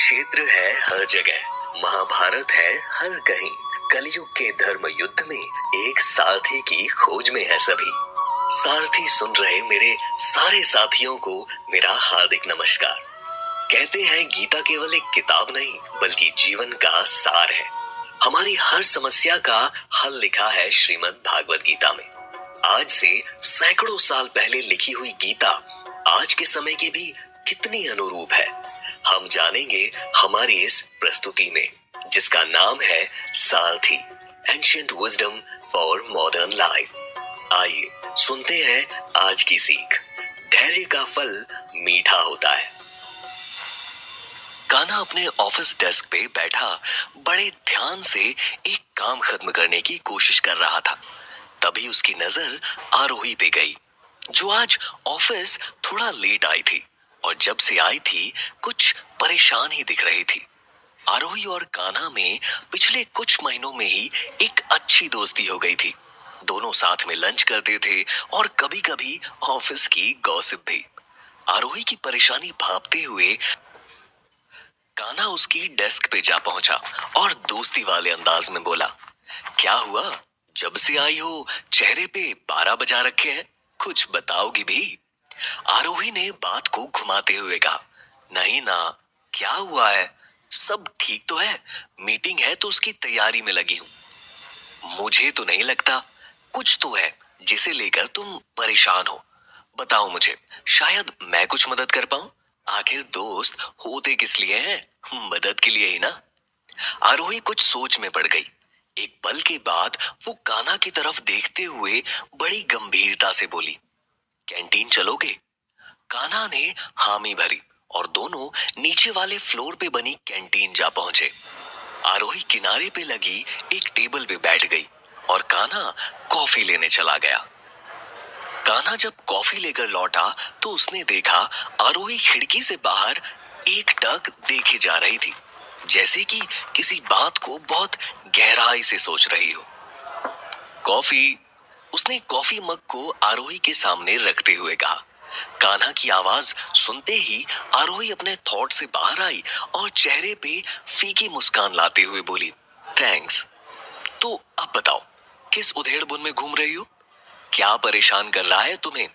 कुरुक्षेत्र है हर जगह, महाभारत है हर कहीं। कलयुग के धर्म युद्ध में एक सारथी की खोज में है सभी। सारथी सुन रहे मेरे सारे साथियों को मेरा हार्दिक नमस्कार। कहते हैं गीता केवल एक किताब नहीं बल्कि जीवन का सार है। हमारी हर समस्या का हल लिखा है श्रीमद् भागवत गीता में। आज से सैकड़ों साल पहले लिखी हुई गीता आज के समय के भी कितनी अनुरूप है, हम जानेंगे हमारी इस प्रस्तुति में, जिसका नाम है सारथी, ancient wisdom for modern life. आइए सुनते हैं आज की सीख। धैर्य का फल मीठा होता है। कान्हा अपने ऑफिस डेस्क पे बैठा बड़े ध्यान से एक काम खत्म करने की कोशिश कर रहा था। तभी उसकी नजर आरोही पे गई, जो आज ऑफिस थोड़ा लेट आई थी और जब से आई थी कुछ परेशान ही दिख रही थी। आरोही और कान्हा में पिछले कुछ महीनों में ही एक अच्छी दोस्ती हो गई थी। दोनों साथ में लंच करते थे और कभी कभी ऑफिस की गॉसिप भी। आरोही की परेशानी भांपते हुए कान्हा उसकी डेस्क पे जा पहुंचा और दोस्ती वाले अंदाज में बोला, क्या हुआ? जब से आई हो चेहरे पे 12 बजा रखे हैं, कुछ बताओगी भी? आरोही ने बात को घुमाते हुए कहा, नहीं ना, क्या हुआ है? सब ठीक तो है, मीटिंग है तो उसकी तैयारी में लगी हूं। मुझे तो नहीं लगता, कुछ तो है जिसे लेकर तुम परेशान हो। बताओ मुझे, शायद मैं कुछ मदद कर पाऊं। आखिर दोस्त होते किस लिए हैं? मदद के लिए ही ना। आरोही कुछ सोच में पड़ गई। एक पल के बाद वो कान्हा की तरफ देखते हुए बड़ी गंभीरता से बोली, कैंटीन चलोगे? कान्हा ने हामी भरी और दोनों नीचे वाले फ्लोर पे बनी कैंटीन जा पहुंचे। आरोही किनारे पे लगी एक टेबल पे बैठ गई और कान्हा कॉफी लेने चला गया। कान्हा जब कॉफी लेकर लौटा तो उसने देखा आरोही खिड़की से बाहर एकटक देखे जा रही थी, जैसे कि किसी बात को बहुत गहराई से सोच रही हो। कॉफी, उसने कॉफी मग को आरोही के सामने रखते हुए कहा। कान्हा की आवाज सुनते ही आरोही अपने थॉट से बाहर आई और चेहरे पे फीकी मुस्कान लाते हुए बोली, थैंक्स। तो अब बताओ, किस उधेड़-बुन में घूम रही हो? क्या परेशान कर रहा है तुम्हें?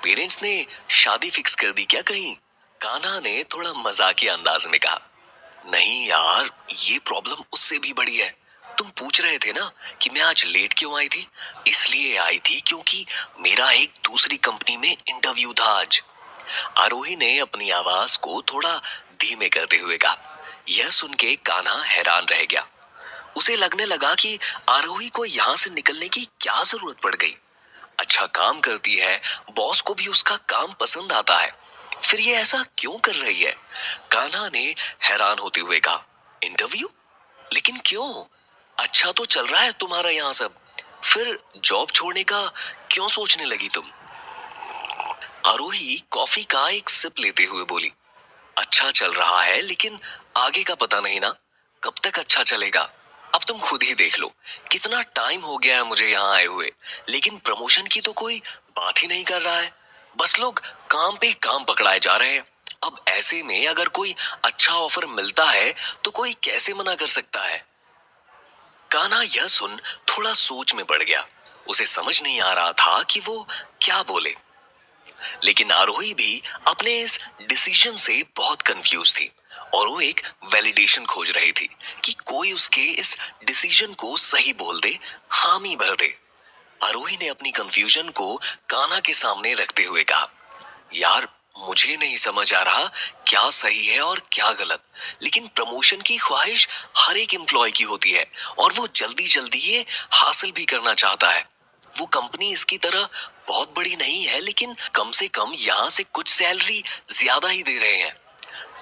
पेरेंट्स ने शादी फिक्स कर दी क्या कहीं? कान्हा ने थोड़ा मजाकिया अंदाज में कहा, नहीं यार, ये प्रॉब्लम उससे भी बड़ी है। तुम पूछ रहे थे ना कि मैं आज लेट क्यों आई थी? इसलिए आई थी क्योंकि मेरा एक दूसरी कंपनी में इंटरव्यू था आज। आरोही ने अपनी आवाज को थोड़ा धीमे करते हुए कहा। यह सुन के कान्हा हैरान रह गया। उसे लगने लगा कि आरोही को यहाँ से निकलने की क्या जरूरत पड़ गई। अच्छा काम करती है, बॉस को भी उसका काम पसंद आता है, फिर ये ऐसा क्यों कर रही है? कान्हा ने हैरान होते हुए कहा, इंटरव्यू? लेकिन क्यों? अच्छा तो चल रहा है तुम्हारा यहाँ सब, फिर जॉब छोड़ने का क्यों सोचने लगी तुम? आरोही कॉफी का एक सिप लेते हुए बोली, अच्छा चल रहा है लेकिन आगे का पता नहीं ना, कब तक अच्छा चलेगा। अब तुम खुद ही देख लो, कितना टाइम हो गया है मुझे यहाँ आए हुए, लेकिन प्रमोशन की तो कोई बात ही नहीं कर रहा है। बस लोग काम पे काम पकड़ाए जा रहे हैं। अब ऐसे में अगर कोई अच्छा ऑफर मिलता है तो कोई कैसे मना कर सकता है? कान्हा यह सुन थोड़ा सोच में पड़ गया। उसे समझ नहीं आ रहा था कि वो क्या बोले। लेकिन आरोही भी अपने इस डिसीजन से बहुत कंफ्यूज थी और वो एक वैलिडेशन खोज रही थी कि कोई उसके इस डिसीजन को सही बोल दे, हामी भर दे। आरोही ने अपनी कंफ्यूजन को कान्हा के सामने रखते हुए कहा, यार मुझे नहीं समझ आ रहा क्या सही है और क्या गलत, लेकिन प्रमोशन की ख्वाहिश हर एक एम्प्लॉय की होती है और वो जल्दी जल्दी ये हासिल भी करना चाहता है। वो कंपनी इसकी तरह बहुत बड़ी नहीं है, लेकिन कम से कम यहाँ से कुछ सैलरी ज्यादा ही दे रहे हैं।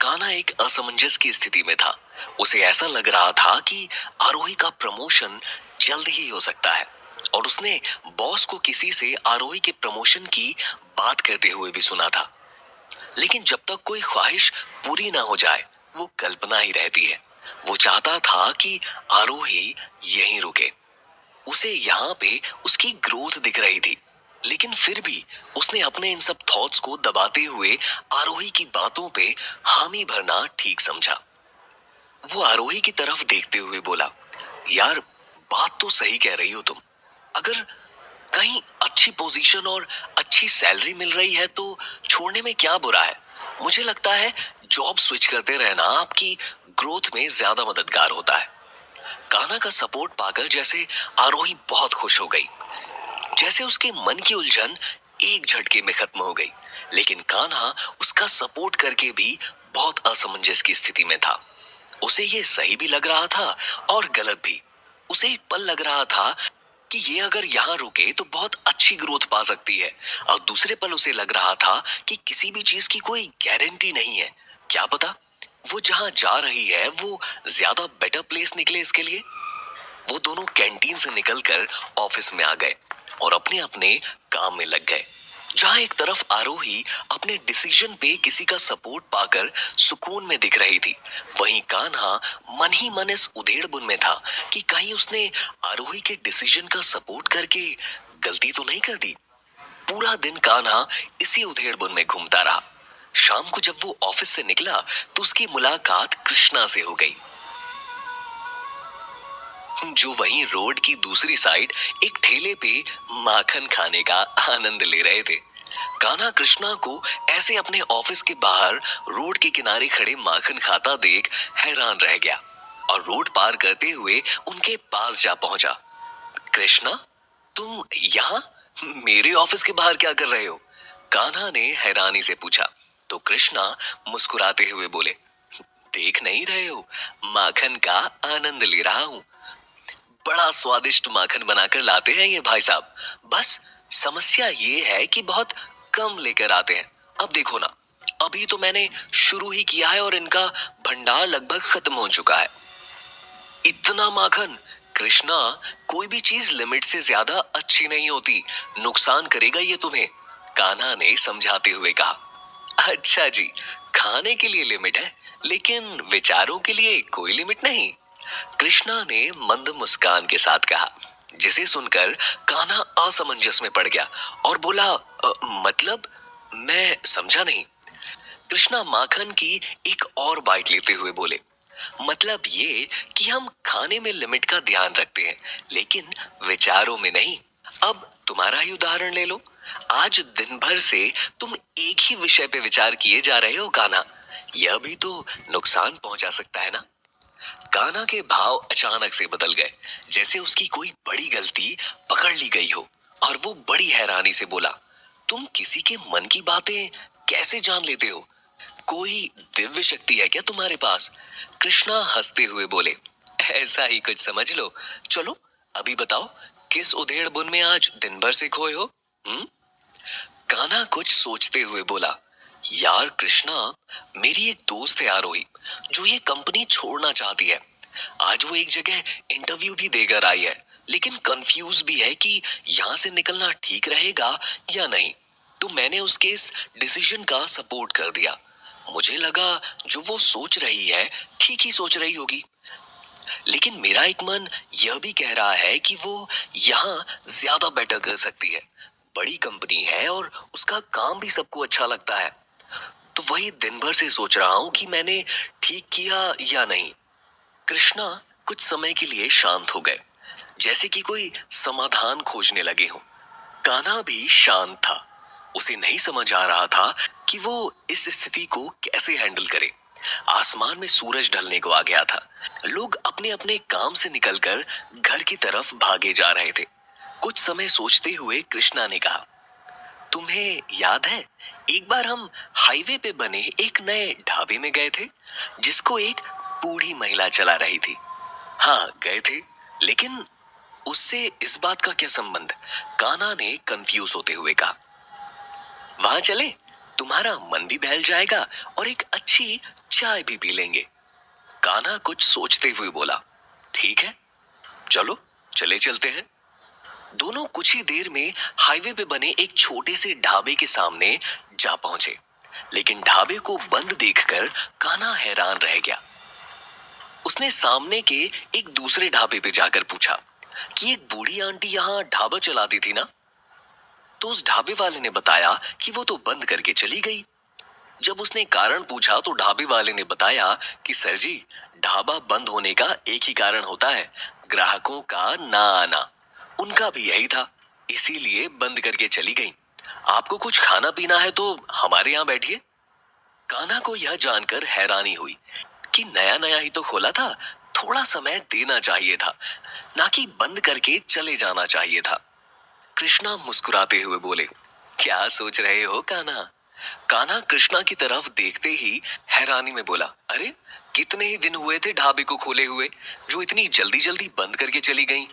कान्हा एक असमंजस की स्थिति में था। उसे ऐसा लग रहा था कि आरोही का प्रमोशन जल्द ही हो सकता है और उसने बॉस को किसी से आरोही के प्रमोशन की बात करते हुए भी सुना था। लेकिन जब तक कोई ख्वाहिश पूरी ना हो जाए वो कल्पना ही रहती है। वो चाहता था कि आरोही यहीं रुके। उसे यहाँ पे उसकी ग्रोथ दिख रही थी, लेकिन फिर भी उसने अपने इन सब थॉट्स को दबाते हुए आरोही की बातों पे हामी भरना ठीक समझा। वो आरोही की तरफ देखते हुए बोला, यार बात तो सही कह रही हो तुम। अगर कहीं अच्छी पोजीशन और अच्छी सैलरी मिल रही है तो छोड़ने में क्या बुरा है। मुझे लगता है जॉब स्विच करते रहना आपकी ग्रोथ में ज्यादा मददगार होता है। कान्हा का सपोर्ट पाकर जैसे आरोही बहुत खुश हो गई, जैसे उसके मन की उलझन एक झटके में खत्म हो गई। लेकिन कान्हा उसका सपोर्ट करके भी बहुत असमंजस की स्थिति में था। उसे ये सही भी लग रहा था और गलत भी। उसे एक पल लग रहा था कि ये अगर यहाँ रुके तो बहुत अच्छी ग्रोथ पा सकती है, और दूसरे पल उसे लग रहा था कि किसी भी चीज की कोई गारंटी नहीं है। क्या पता वो जहाँ जा रही है वो ज्यादा बेटर प्लेस निकले इसके लिए। वो दोनों कैंटीन से निकलकर ऑफिस में आ गए और अपने अपने काम में लग गए। जहां एक तरफ आरोही अपने डिसीजन पे किसी का सपोर्ट पाकर सुकून में दिख रही थी, वहीं कान्हा मन ही मन इस उधेड़बुन में था कि कहीं उसने आरोही के डिसीजन का सपोर्ट करके गलती तो नहीं कर दी। पूरा दिन कान्हा इसी उधेड़बुन में घूमता रहा। शाम को जब वो ऑफिस से निकला तो उसकी मुलाकात कृष्णा से हो गई, जो वहीं रोड की दूसरी साइड एक ठेले पे माखन खाने का आनंद ले रहे थे। कान्हा कृष्णा को ऐसे अपने ऑफिस के बाहर रोड के किनारे खड़े माखन खाता देख हैरान रह गया और रोड पार करते हुए उनके पास जा पहुंचा। कृष्णा, तुम यहाँ मेरे ऑफिस के बाहर क्या कर रहे हो? कान्हा ने हैरानी से पूछा तो कृष्णा मुस्कुराते हुए बोले, देख नहीं रहे हो, माखन का आनंद ले रहा हूँ। बड़ा स्वादिष्ट माखन बनाकर लाते हैं ये भाई साहब। बस समस्या ये है कि बहुत कम लेकर आते हैं। अब देखो ना, अभी तो मैंने शुरू ही किया है और इनका भंडार लगभग खत्म हो चुका है। इतना माखन? कृष्णा, कोई भी चीज लिमिट से ज्यादा अच्छी नहीं होती, नुकसान करेगा ये तुम्हें, कान्हा ने समझाते हुए कहा। अच्छा जी, खाने के लिए लिमिट है लेकिन विचारों के लिए कोई लिमिट नहीं, कृष्णा ने मंद मुस्कान के साथ कहा, जिसे सुनकर कान्हा असमंजस में पड़ गया और बोला, मतलब मैं समझा नहीं। कृष्णा माखन की एक और बाइट लेते हुए बोले, मतलब ये कि हम खाने में लिमिट का ध्यान रखते हैं लेकिन विचारों में नहीं। अब तुम्हारा ही उदाहरण ले लो, आज दिन भर से तुम एक ही विषय पे विचार किए जा रहे हो कान्हा, यह भी तो नुकसान पहुंचा सकता है ना। कान्हा के भाव अचानक से बदल गए, जैसे उसकी कोई बड़ी गलती पकड़ ली गई हो, और वो बड़ी हैरानी से बोला, तुम किसी के मन की बातें कैसे जान लेते हो? कोई दिव्य शक्ति है क्या तुम्हारे पास? कृष्णा हंसते हुए बोले, ऐसा ही कुछ समझ लो। चलो अभी बताओ, किस उधेड़ बुन में आज दिन भर से खोए हो? कान्हा कुछ सोचते हुए बोला, यार कृष्णा, मेरी एक दोस्त है आरोही, जो ये कंपनी छोड़ना चाहती है। आज वो एक जगह इंटरव्यू भी देकर आई है, लेकिन कंफ्यूज भी है कि यहाँ से निकलना ठीक रहेगा या नहीं। तो मैंने उसके इस डिसीजन का सपोर्ट कर दिया। मुझे लगा जो वो सोच रही है ठीक ही सोच रही होगी, लेकिन मेरा एक मन यह भी कह रहा है कि वो यहाँ ज्यादा बेटर कर सकती है। बड़ी कंपनी है और उसका काम भी सबको अच्छा लगता है। तो वही दिन भर से सोच रहा हूँ कि मैंने ठीक किया या नहीं। कृष्णा कुछ समय के लिए शांत हो गए, जैसे कि कोई समाधान खोजने लगे हों। कान्हा भी शांत था। उसे नहीं समझ आ रहा था कि वो इस स्थिति को कैसे हैंडल करे। आसमान में सूरज ढलने को आ गया था। लोग अपने अपने काम से निकलकर घर की तरफ भागे जा रहे थे। कुछ समय सोचते हुए कृष्णा ने कहा, तुम्हें याद है एक बार हम हाईवे पे बने एक नए ढाबे में गए थे, जिसको एक बूढ़ी महिला चला रही थी? हाँ गए थे, लेकिन उससे इस बात का क्या संबंध? कान्हा ने कंफ्यूज होते हुए कहा। वहां चले, तुम्हारा मन भी बहल जाएगा और एक अच्छी चाय भी पी लेंगे। कान्हा कुछ सोचते हुए बोला, ठीक है, चलो चले चलते हैं। दोनों कुछ ही देर में हाईवे पे बने एक छोटे से ढाबे के सामने जा पहुंचे, लेकिन ढाबे को बंद देखकर कान्हा हैरान रह गया। उसने सामने के एक दूसरे ढाबे पे जाकर पूछा कि एक बूढ़ी आंटी यहाँ ढाबा चलाती थी ना? तो उस ढाबे वाले ने बताया कि वो तो बंद करके चली गई। जब उसने कारण पूछा तो ढाबे वाले ने बताया कि सर जी, ढाबा बंद होने का एक ही कारण होता है, ग्राहकों का ना आना। उनका भी यही था, इसीलिए बंद करके चली गई। आपको कुछ खाना पीना है तो हमारे यहाँ बैठिए। कान्हा को यह जानकर हैरानी हुई कि नया नया ही तो खोला था, थोड़ा समय देना चाहिए था, ना कि बंद करके चले जाना चाहिए था। कृष्णा मुस्कुराते हुए बोले, क्या सोच रहे हो कान्हा? कान्हा कृष्णा की तरफ देखते ही हैरानी में बोला, अरे कितने ही दिन हुए थे ढाबे को खोले हुए, जो इतनी जल्दी जल्दी बंद करके चली गईं।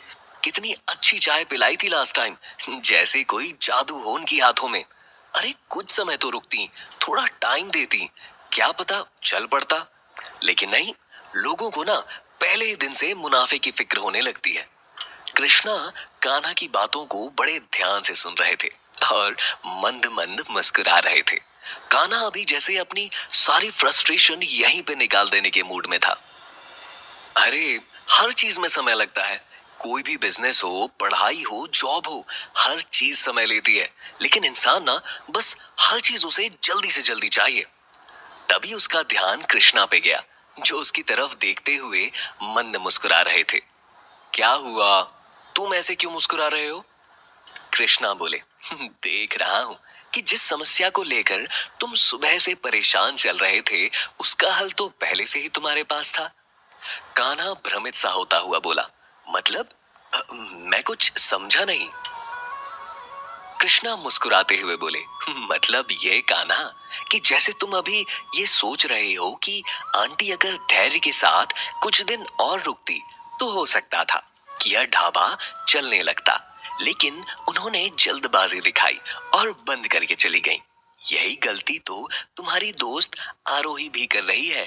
कितनी अच्छी चाय पिलाई थी लास्ट टाइम, जैसे कोई जादू हो उनकी हाथों में। अरे कुछ समय तो रुकती, थोड़ा टाइम देती, क्या पता चल पड़ता। लेकिन नहीं, लोगों को ना पहले ही दिन से मुनाफे की फिक्र होने लगती है। कृष्णा कान्हा की बातों को बड़े ध्यान से सुन रहे थे और मंद मंद मुस्कुरा रहे थे। कान्हा अभी जैसे अपनी सारी फ्रस्ट्रेशन यहीं पे निकाल देने के मूड में था। अरे हर चीज में समय लगता है, कोई भी बिजनेस हो, पढ़ाई हो, जॉब हो, हर चीज समय लेती है। लेकिन इंसान ना बस हर चीज उसे जल्दी से जल्दी चाहिए। तभी उसका ध्यान कृष्णा पे गया, जो उसकी तरफ देखते हुए मंद मुस्कुरा रहे थे। क्या हुआ, तुम ऐसे क्यों मुस्कुरा रहे हो? कृष्णा बोले, देख रहा हूं कि जिस समस्या को लेकर तुम सुबह से परेशान चल रहे थे, उसका हल तो पहले से ही तुम्हारे पास था। कान्हा भ्रमित सा होता हुआ बोला, मतलब मैं कुछ समझा नहीं। कृष्णा मुस्कुराते हुए बोले, मतलब ये कान्हा कि जैसे तुम अभी ये सोच रहे हो कि आंटी अगर धैर्य के साथ कुछ दिन और रुकती तो हो सकता था कि यह ढाबा चलने लगता, लेकिन उन्होंने जल्दबाजी दिखाई और बंद करके चली गईं। यही गलती तो तुम्हारी दोस्त आरोही भी कर रही है।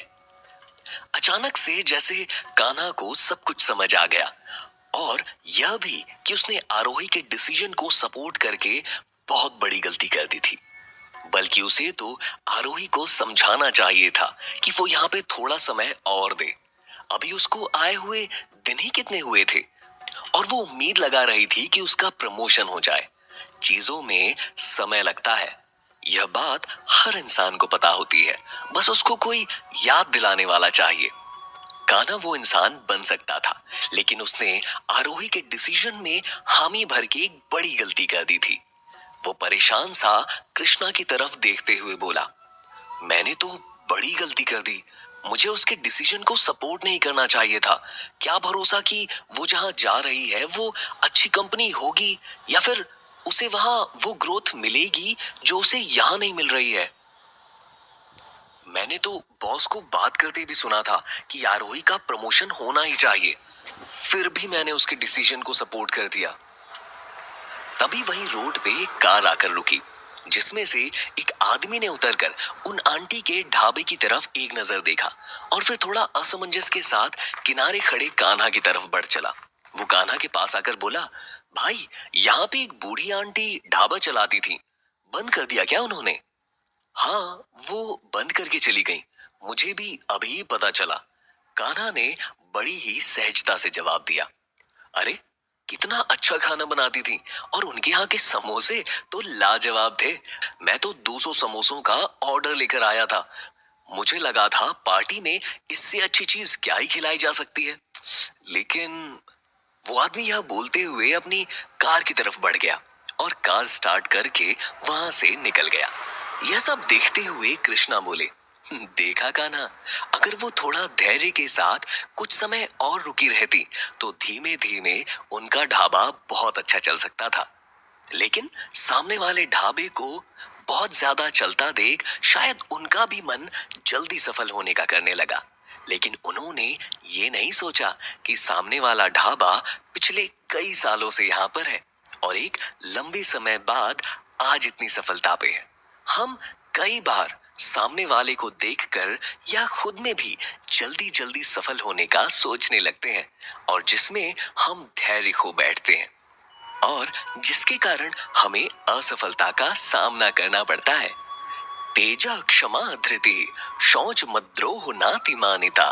अचानक से जैसे कान्हा को सब कुछ समझ आ गया, और यह भी कि उसने आरोही के डिसीजन को सपोर्ट करके बहुत बड़ी गलती कर दी थी। बल्कि उसे तो आरोही को समझाना चाहिए था कि वो यहाँ पे थोड़ा समय और दे। अभी उसको आए हुए दिन ही कितने हुए थे, और वो उम्मीद लगा रही थी कि उसका प्रमोशन हो जाए। चीजों में समय लगता है, यह बात हर इंसान को पता होती है, बस उसको कोई याद दिलाने वाला चाहिए। कान्हा वो इंसान बन सकता था, लेकिन उसने आरोही के डिसीजन में हामी भर के एक बड़ी गलती कर दी थी। वो परेशान सा कृष्णा की तरफ देखते हुए बोला, मैंने तो बड़ी गलती कर दी, मुझे उसके डिसीजन को सपोर्ट नहीं करना चाहिए था। क्या भरोसा कि वो जहां जा रही है वो अच्छी कंपनी होगी, या फिर उसे वहां वो ग्रोथ मिलेगी जो उसे यहाँ नहीं मिल रही है। मैंने तो बॉस को बात करते भी सुना था कि आरोही का प्रमोशन होना ही चाहिए, फिर भी मैंने उसके डिसीजन को सपोर्ट कर दिया। तभी वहीं रोड पे एक कार आकर रुकी, जिसमें से एक आदमी ने उतरकर उन आंटी के ढाबे की तरफ एक नजर देखा और फिर थोड़ा असमंजस के साथ किनारे खड़े कान्हा की तरफ बढ़ चला। वो कान्हा के पास आकर बोला, भाई यहाँ पे एक बूढ़ी आंटी ढाबा चलाती थी, बंद कर दिया क्या उन्होंने? हाँ, वो बंद करके चली गई, मुझे भी अभी पता चला। कान्हा ने बड़ी ही सहजता से जवाब दिया। अरे कितना अच्छा खाना बनाती थी, और उनके यहाँ के समोसे तो लाजवाब थे। मैं तो 200 समोसों का ऑर्डर लेकर आया था। मुझे लगा था पार्टी में इससे अच्छी चीज क्या ही खिलाई जा सकती है। लेकिन वो आदमी यह बोलते हुए अपनी कार की तरफ बढ़ गया और कार स्टार्ट करके वहां से निकल गया। यह सब देखते हुए कृष्णा बोले, देखा कान्हा, अगर वो थोड़ा धैर्य के साथ कुछ समय और रुकी रहती तो धीमे धीमे उनका ढाबा बहुत अच्छा चल सकता था। लेकिन सामने वाले ढाबे को बहुत ज्यादा चलता देख शायद उनका भी मन जल्दी सफल होने का करने लगा। लेकिन उन्होंने ये नहीं सोचा कि सामने वाला ढाबा पिछले कई सालों से यहाँ पर है और एक लंबे समय बाद आज इतनी सफलता पे है। हम कई बार सामने वाले को देखकर या खुद में भी जल्दी जल्दी सफल होने का सोचने लगते हैं, और जिसमें हम धैर्य खो बैठते हैं, और जिसके कारण हमें असफलता का सामना करना पड़ता है। तेजा क्षमा धृति शौच मद्रोह नाति मानिता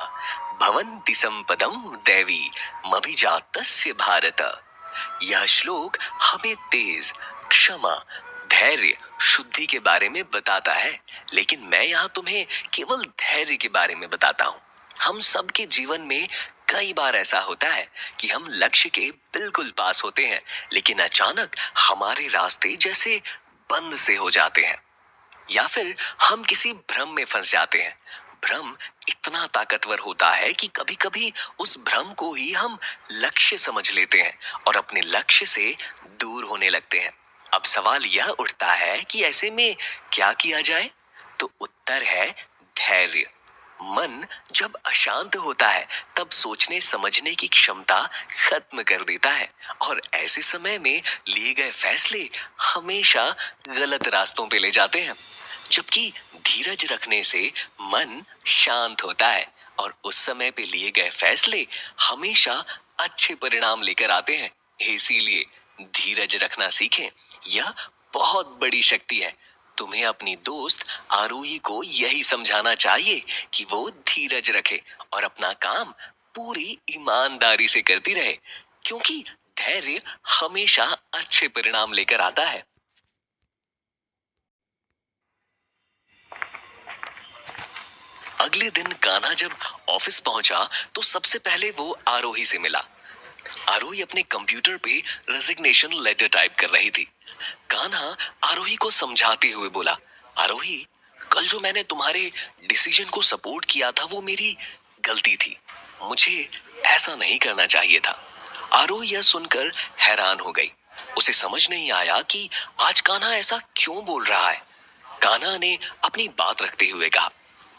भवन्ति संपदम दैवी मभिजातस्य भारत। यह श्लोक हमें तेज, क्षमा, धैर्य शुद्धि के बारे में बताता है, लेकिन मैं यहाँ तुम्हें केवल धैर्य के बारे में बताता हूँ। हम सबके जीवन में कई बार ऐसा होता है कि हम लक्ष्य के बिल्कुल पास होते हैं, लेकिन अचानक हमारे रास्ते जैसे बंद से हो जाते हैं, या फिर हम किसी भ्रम में फंस जाते हैं। भ्रम इतना ताकतवर होता है कि कभी-कभी उस भ्रम को ही हम लक्ष्य समझ लेते हैं और अपने लक्ष्य से दूर होने लगते हैं। अब सवाल यह उठता है कि ऐसे में क्या किया जाए? तो उत्तर है धैर्य। मन जब अशांत होता है तब सोचने समझने की क्षमता खत्म कर देता है और ऐसे समय में लिए गए फैसले हमेशा गलत रास्तों पे ले जाते हैं। जबकि धीरज रखने से मन शांत होता है और उस समय पे लिए गए फैसले हमेशा अच्छे परिणाम लेकर आते हैं। इसीलिए धीरज रखना सीखें। यह बहुत बड़ी शक्ति है। तुम्हें अपनी दोस्त आरोही को यही समझाना चाहिए कि वो धीरज रखे और अपना काम पूरी ईमानदारी से करती रहे, क्योंकि धैर्य हमेशा अच्छे परिणाम लेकर आता है। अगले दिन कान्हा जब ऑफिस पहुंचा तो सबसे पहले वो आरोही से मिला। आरोही अपने कंप्यूटर पे रेजिग्नेशन लेटर टाइप कर रही थी। कान्हा आरोही को समझाते हुए बोला, आरोही, कल जो मैंने तुम्हारे डिसीजन को सपोर्ट किया था वो मेरी गलती थी। मुझे ऐसा नहीं करना चाहिए था। आरोही यह सुनकर हैरान हो गई। उसे समझ नहीं आया कि आज कान्हा ऐसा क्यों बोल रहा है। कान्हा ने अपनी बात रखते हुए कहा,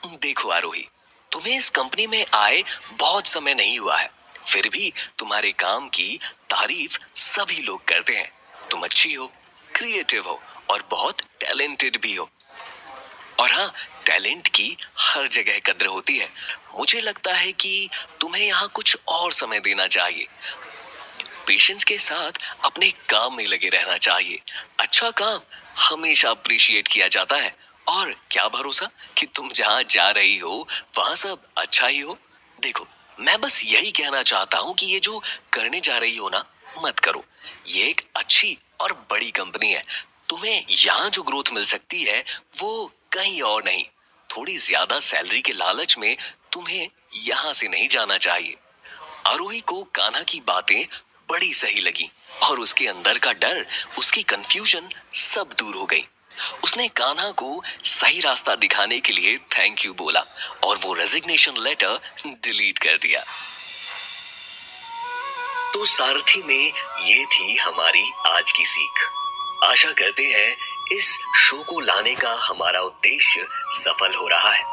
देखो आरोही, तुम्हें इस कंपनी में आए बहुत समय नहीं हुआ है, फिर भी तुम्हारे काम की तारीफ सभी लोग करते हैं। तुम अच्छी हो, क्रिएटिव हो और बहुत टैलेंटेड भी हो। और हाँ, टैलेंट की हर जगह कद्र होती है। मुझे लगता है कि तुम्हें यहाँ कुछ और समय देना चाहिए। पेशेंस के साथ अपने काम में लगे रहना चाहिए। अच्छा काम हमेशा अप्रिशिएट किया जाता है और क्या भरोसा कि तुम जहाँ जा रही हो वहां सब अच्छा ही हो। देखो, मैं बस यही कहना चाहता हूँ कि ये जो करने जा रही हो ना, मत करो। ये एक अच्छी और बड़ी कंपनी है। तुम्हें यहाँ जो ग्रोथ मिल सकती है वो कहीं और नहीं। थोड़ी ज्यादा सैलरी के लालच में तुम्हें यहाँ से नहीं जाना चाहिए। आरोही को कान्हा की बातें बड़ी सही लगी और उसके अंदर का डर, उसकी कंफ्यूजन सब दूर हो गई। उसने कान्हा को सही रास्ता दिखाने के लिए थैंक यू बोला और वो रेजिग्नेशन लेटर डिलीट कर दिया। तो सारथी में ये थी हमारी आज की सीख। आशा करते हैं इस शो को लाने का हमारा उद्देश्य सफल हो रहा है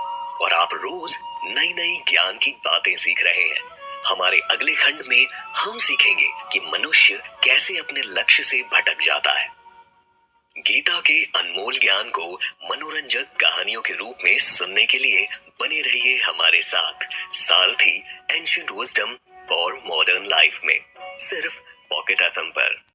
और आप रोज नई नई ज्ञान की बातें सीख रहे हैं। हमारे अगले खंड में हम सीखेंगे कि मनुष्य कैसे अपने लक्ष्य से भटक जाता है। गीता के अनमोल ज्ञान को मनोरंजक कहानियों के रूप में सुनने के लिए बने रहिए हमारे साथ सारथी ancient wisdom for modern life में, सिर्फ पॉकेट एफएम पर।